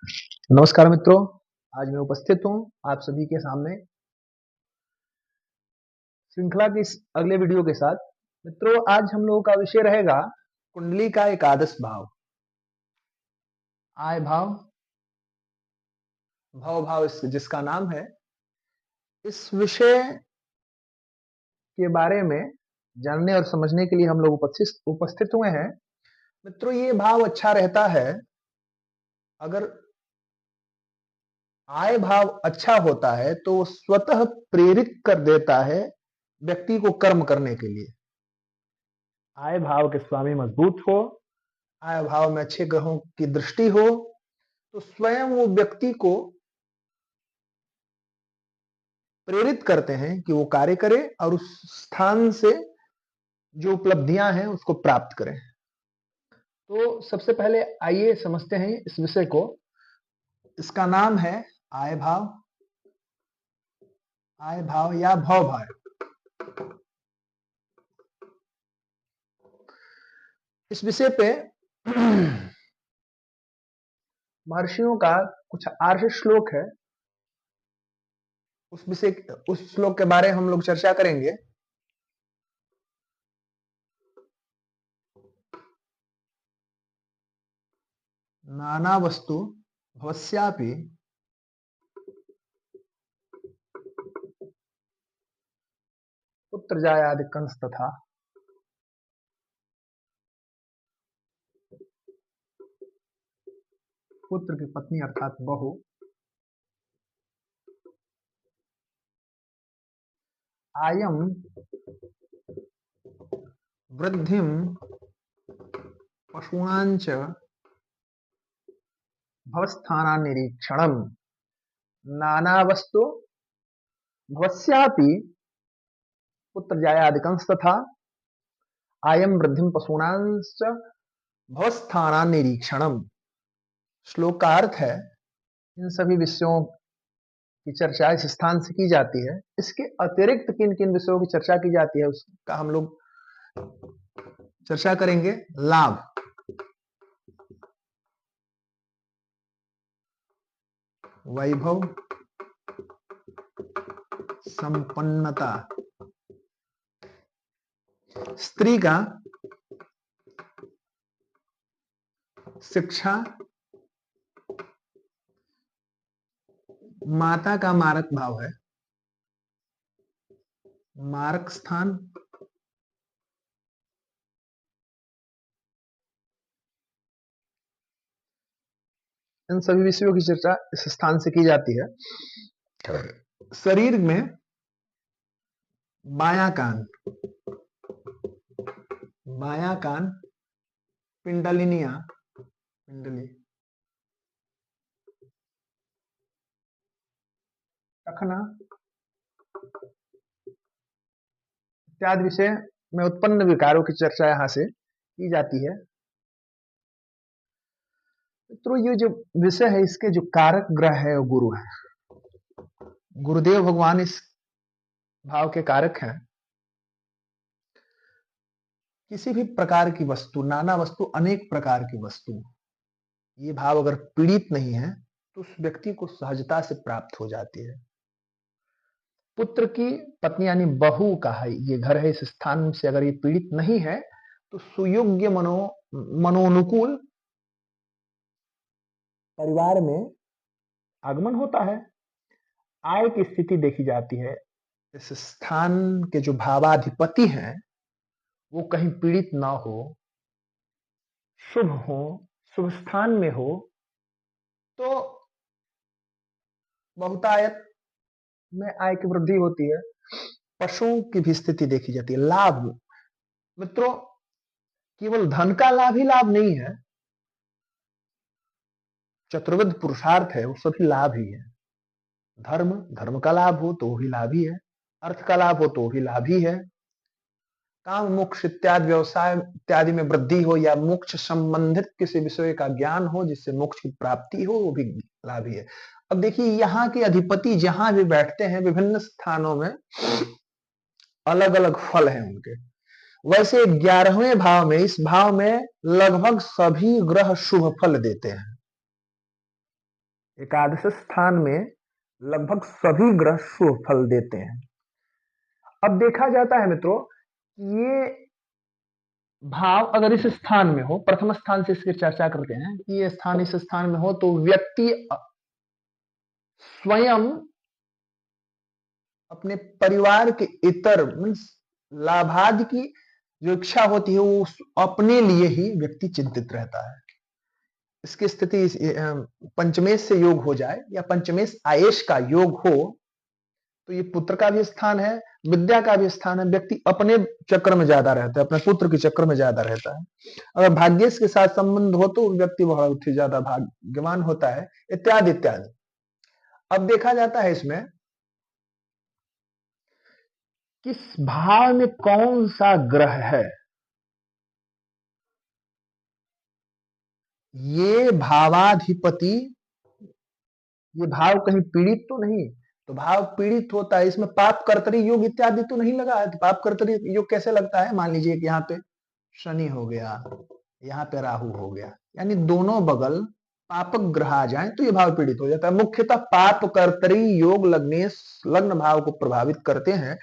नमस्कार मित्रों, आज मैं उपस्थित हूँ आप सभी के सामने श्रृंखला की इस अगले वीडियो के साथ। मित्रों, आज हम लोगों का विषय रहेगा कुंडली का एकादश भाव, आय भाव, भव भाव जिसका नाम है। इस विषय के बारे में जानने और समझने के लिए हम लोग उपस्थित हुए हैं। मित्रों, ये भाव अच्छा रहता है अगर आय भाव अच्छा होता है तो वो स्वतः प्रेरित कर देता है व्यक्ति को कर्म करने के लिए। आय भाव के स्वामी मजबूत हो, आय भाव में अच्छे ग्रहों की दृष्टि हो तो स्वयं वो व्यक्ति को प्रेरित करते हैं कि वो कार्य करे और उस स्थान से जो उपलब्धियां हैं उसको प्राप्त करें। तो सबसे पहले आइए समझते हैं इस विषय को। इसका नाम है आय भाव, आय भाव या भव भाव। इस विषय पे महर्षियों का कुछ आर्ष श्लोक है, उस श्लोक के बारे में हम लोग चर्चा करेंगे। नाना वस्तु भवस्यापि पुत्र जायादि कंस तथा। पुत्र की पत्नी अर्थात बहू, आयम वृद्धिम पशूणांच भवस्थाना निरीक्षणम। नाना वस्तु भवस्यापि पुत्र जायादिकंस तथा आयम वृद्धिम पशूणांच भवस्थाना निरीक्षणम। श्लोक का अर्थ है, इन सभी विषयों की चर्चा इस स्थान से की जाती है। इसके अतिरिक्त किन किन विषयों की चर्चा की जाती है उसका हम लोग चर्चा करेंगे। लाभ, वैभव, संपन्नता, स्त्री का शिक्षा, माता का मारक भाव है, मारक स्थान, इन सभी विषयों की चर्चा इस स्थान से की जाती है। शरीर में बायां कान, बायां कान, पिंडलिनिया, पिंडली, टखना इत्यादि विषय में उत्पन्न विकारों की चर्चा यहां से की जाती है। तो ये जो विषय है इसके जो कारक ग्रह है वो गुरु है। गुरुदेव भगवान इस भाव के कारक हैं। किसी भी प्रकार की वस्तु, नाना वस्तु, अनेक प्रकार की वस्तु, ये भाव अगर पीड़ित नहीं है तो उस व्यक्ति को सहजता से प्राप्त हो जाती है। पुत्र की पत्नी यानी बहू का है ये घर है, इस स्थान से अगर ये पीड़ित नहीं है तो सुयोग्य मनोनुकूल परिवार में आगमन होता है। आय की स्थिति देखी जाती है। इस स्थान के जो भावाधिपति हैं वो कहीं पीड़ित ना हो, शुभ हो, शुभ स्थान में हो तो बहुतायत में आय की वृद्धि होती है। पशुओं की भी स्थिति देखी जाती है। लाभ, मित्रों, केवल धन का लाभ ही लाभ नहीं है, चतुर्विध पुरुषार्थ है वो सभी लाभ ही है। धर्म, धर्म का लाभ हो तो भी लाभ ही है, अर्थ का लाभ हो तो भी लाभ ही है, काम मोक्ष इत्यादि व्यवसाय इत्यादि में वृद्धि हो या मोक्ष संबंधित किसी विषय का ज्ञान हो जिससे मोक्ष की प्राप्ति हो वो भी लाभ ही है। अब देखिए, यहाँ के अधिपति जहां भी बैठते हैं विभिन्न स्थानों में अलग अलग फल हैं उनके। वैसे 11वें भाव में, इस भाव में लगभग सभी ग्रह शुभ फल देते हैं। एकादश स्थान में लगभग सभी ग्रह शुभ फल देते हैं। अब देखा जाता है मित्रों, ये भाव अगर इस स्थान में हो, प्रथम स्थान से इसकी चर्चा करते हैं कि ये स्थान इस स्थान में हो तो व्यक्ति स्वयं अपने परिवार के इतर मीन्स लाभादि की जो इच्छा होती है वो अपने लिए ही व्यक्ति चिंतित रहता है। इसकी स्थिति पंचमेश से योग हो जाए या पंचमेश आयेश का योग हो तो ये पुत्र का भी स्थान है, विद्या का भी स्थान है। व्यक्ति अपने चक्र में ज्यादा रहता है, अपने पुत्र के चक्र में ज्यादा रहता है। अगर भाग्येश के साथ संबंध हो तो व्यक्ति बहुत ही ज्यादा भाग्यवान होता है, इत्यादि इत्यादि। अब देखा जाता है इसमें किस भाव में कौन सा ग्रह है, ये भावाधिपति, ये भाव कहीं पीड़ित तो नहीं, तो भाव पीड़ित होता है इसमें पाप कर्तरी योग इत्यादि तो नहीं लगा है। तो पाप कर्तरी योग कैसे लगता है, मान लीजिए कि यहाँ पे शनि हो गया, यहाँ पे राहु हो गया, यानी दोनों बगल पापक ग्रह आ जाए तो ये भाव पीड़ित हो जाता है। मुख्यतः पाप कर्तरी योग लगने लग्न भाव को प्रभावित करते हैं,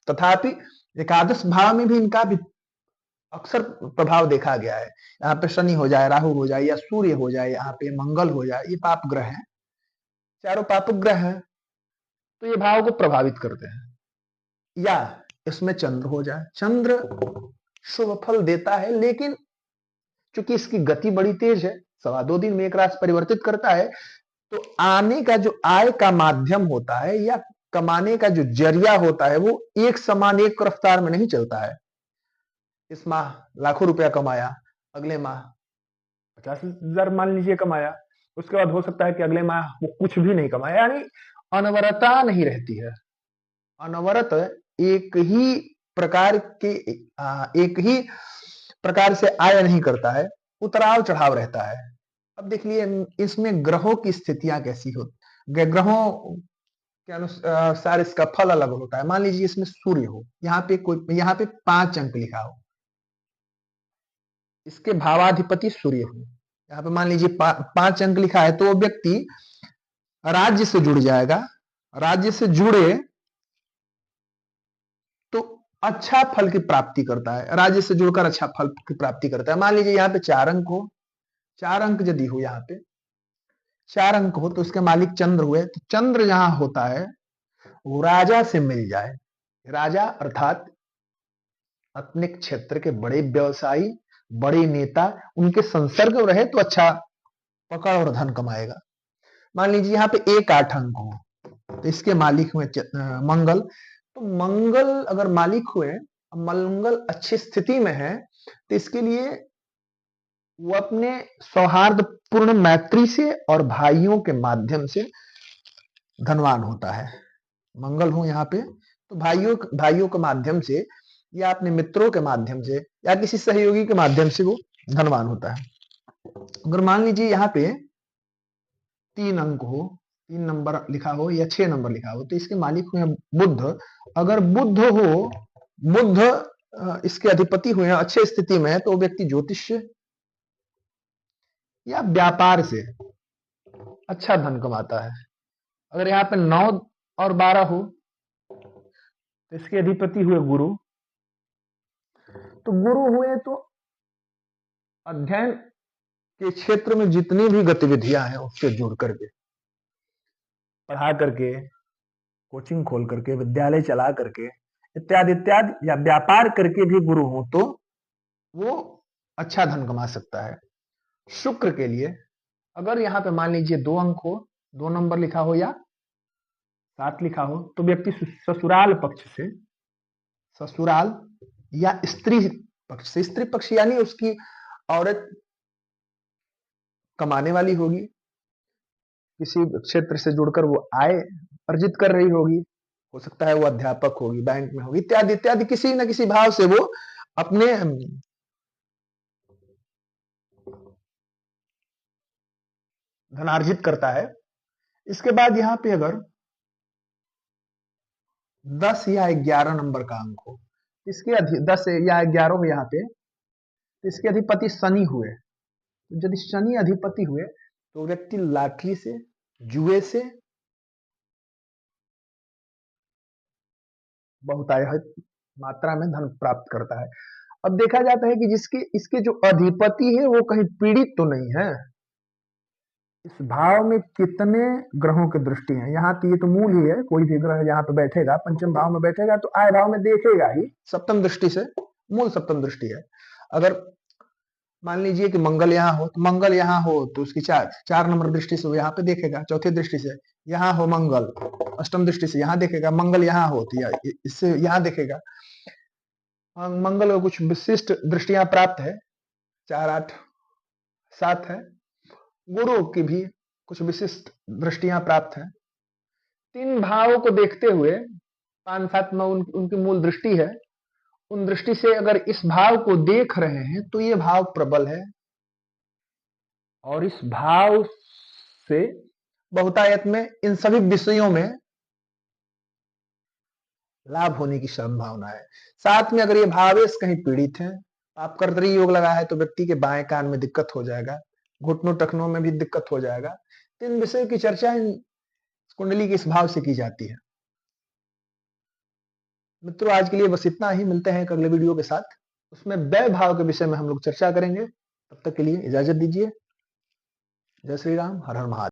तथापि एकादश भाव में भी इनका भी अक्सर प्रभाव देखा गया है। यहाँ पे शनि हो जाए, राहु हो जाए या सूर्य हो जाए, यहाँ पे मंगल हो जाए, ये पाप ग्रह हैं, चारों पापक ग्रह हैं, तो ये भाव को प्रभावित करते हैं। या इसमें चंद्र हो जाए, चंद्र शुभ फल देता है, लेकिन चूंकि इसकी गति बड़ी तेज है, 2.25 दिन में एक राशि परिवर्तित करता है, तो आने का जो आय का माध्यम होता है या कमाने का जो जरिया होता है वो एक समान एक रफ्तार में नहीं चलता है। इस माह लाखों रुपया कमाया, अगले माह 50,000 मान लीजिए कमाया, उसके बाद हो सकता है कि अगले माह वो कुछ भी नहीं कमाया, यानी अनवरता नहीं रहती है। अनवरत एक ही प्रकार के एक ही प्रकार से आय नहीं करता है, उतराव चढ़ाव रहता है। अब देख लिए इसमें ग्रहों की स्थितियां कैसी हो, ग्रहों के अनुसार इसका फल अलग होता है। मान लीजिए इसमें सूर्य हो, यहाँ पे 5 अंक लिखा हो, इसके भावाधिपति सूर्य हो, यहाँ पे मान लीजिए 5 अंक लिखा है, तो वो व्यक्ति राज्य से जुड़ जाएगा, राज्य से जुड़े तो अच्छा फल की प्राप्ति करता है, राज्य से जुड़कर अच्छा फल की प्राप्ति करता है। मान लीजिए यहाँ पे 4 अंक हो, 4 अंक यदि हो, यहाँ पे 4 अंक हो तो उसके मालिक चंद्र हुए, तो चंद्र जहां होता है वो राजा से मिल जाए, राजा अर्थात अपने क्षेत्र के बड़े व्यवसायी, बड़े नेता, उनके संसर्ग रहे तो अच्छा पकड़ और धन कमाएगा। मान लीजिए यहाँ पे 1-8 अंक हो, तो इसके मालिक हुए मंगल, तो मंगल अगर मालिक हुए, मंगल अच्छी स्थिति में है, तो इसके लिए वो अपने सौहार्दपूर्ण मैत्री से और भाइयों के माध्यम से धनवान होता है। मंगल हो यहाँ पे तो भाइयों के माध्यम से या अपने मित्रों के माध्यम से या किसी सहयोगी के माध्यम से वो धनवान होता है। अगर मान लीजिए यहाँ पे 3 अंक हो, 3 नंबर लिखा हो या 6 नंबर लिखा हो, तो इसके मालिक हुए बुध। अगर बुध हो, बुध इसके अधिपति हुए अच्छे स्थिति में है, तो व्यक्ति ज्योतिष या व्यापार से अच्छा धन कमाता है। अगर यहाँ पे 9 और 12 हो तो इसके अधिपति हुए गुरु, तो गुरु हुए तो अध्ययन के क्षेत्र में जितनी भी गतिविधियां हैं उससे जुड़ करके, पढ़ा करके, कोचिंग खोल करके, विद्यालय चला करके, इत्यादि इत्यादि, या व्यापार करके भी गुरु हो तो वो अच्छा धन कमा सकता है। शुक्र के लिए अगर यहाँ पे मान लीजिए 2 अंक हो, 2 नंबर लिखा हो या 7 लिखा हो, तो व्यक्ति ससुराल पक्ष से, ससुराल या स्त्री पक्ष से, स्त्री पक्ष यानी उसकी औरत कमाने वाली होगी, किसी क्षेत्र से जुड़कर वो आय अर्जित कर रही होगी, हो सकता है वो अध्यापक होगी, बैंक में होगी, इत्यादि इत्यादि, किसी न किसी भाव से वो अपने धनार्जित करता है। इसके बाद यहाँ पे अगर 10 या 11 नंबर का अंक हो, इसके 10 या 11 हो यहाँ पे, तो इसके अधिपति शनि हुए, तो यदि शनि अधिपति हुए तो व्यक्ति लॉटरी से, जुए से बहुतायत मात्रा में धन प्राप्त करता है। अब देखा जाता है कि जिसके इसके जो अधिपति है वो कहीं पीड़ित तो नहीं है। इस भाव में कितने ग्रहों की दृष्टि है, यहाँ तो ये तो मूल ही है, कोई भी ग्रह यहाँ पे बैठेगा पंचम भाव में बैठेगा तो आय भाव में देखेगा ही, सप्तम दृष्टि से, मूल सप्तम दृष्टि है। अगर मान लीजिए कि मंगल यहाँ हो, तो मंगल यहाँ हो तो उसकी चार नंबर दृष्टि से वो यहाँ पे देखेगा, चौथी दृष्टि से यहाँ हो मंगल, अष्टम दृष्टि से यहाँ देखेगा, मंगल यहाँ हो तो इससे यहाँ देखेगा। मंगल को कुछ विशिष्ट दृष्टियां प्राप्त है, 4, 8, 7 है। गुरु की भी कुछ विशिष्ट दृष्टियां प्राप्त है। 3 भावों को देखते हुए 5, 7 में उनकी मूल दृष्टि है। उन दृष्टि से अगर इस भाव को देख रहे हैं तो ये भाव प्रबल है और इस भाव से बहुतायत में इन सभी विषयों में लाभ होने की संभावना है। साथ में अगर ये भावेश कहीं पीड़ित है, आप कर्तरी योग लगाया है तो व्यक्ति के बाएं कान में दिक्कत हो जाएगा, घुटनों टखनों में भी दिक्कत हो जाएगा। इन विषयों की चर्चा इन कुंडली के इस भाव से की जाती है। मित्रों, आज के लिए बस इतना ही, मिलते हैं एक अगले वीडियो के साथ, उसमें व्यय भाव के विषय में हम लोग चर्चा करेंगे। तब तक के लिए इजाजत दीजिए। जय श्री राम, हर हर महादेव।